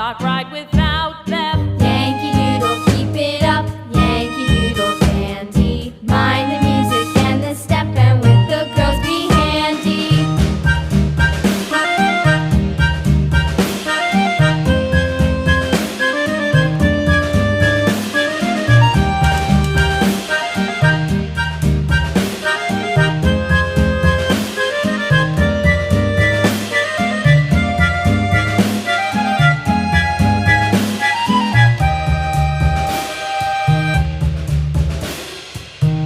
not right without them. Yankee Doodle, keep it up, Yankee Doodle dandy. Mind the music and the step, and with the girls be handy.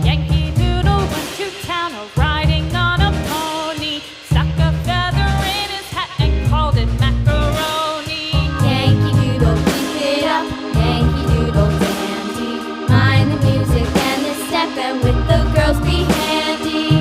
Yankee Doodle went to town riding on a pony, stuck a feather in his hat and called it macaroni. Yankee Doodle, keep it up, Yankee Doodle dandy. Mind the music and the step, and with the girls be handy.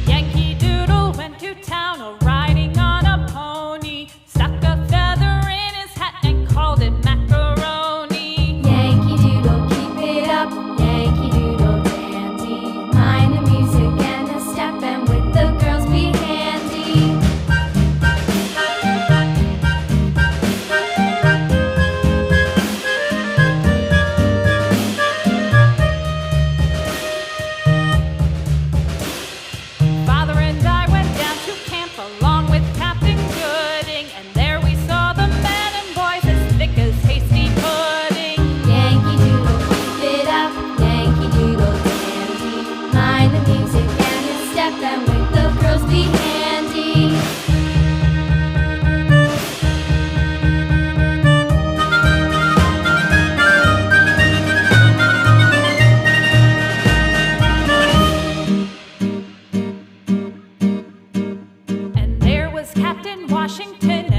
Yankee Doodle went to town riding on a pony, stuck a feather in his hat and called it macaroni. Yankee Doodle, keep it up, Yankee Doodle dandy. Mind the music and the step, and with the girls be handy. Father and I went down to camp along with Captain Gooding, and there we saw the men and boys as thick as hasty pudding. Yankee Doodle, keep it up, Yankee Doodle dandy. Mind the music and the step, and with the girls be handy. And there was Captain Washington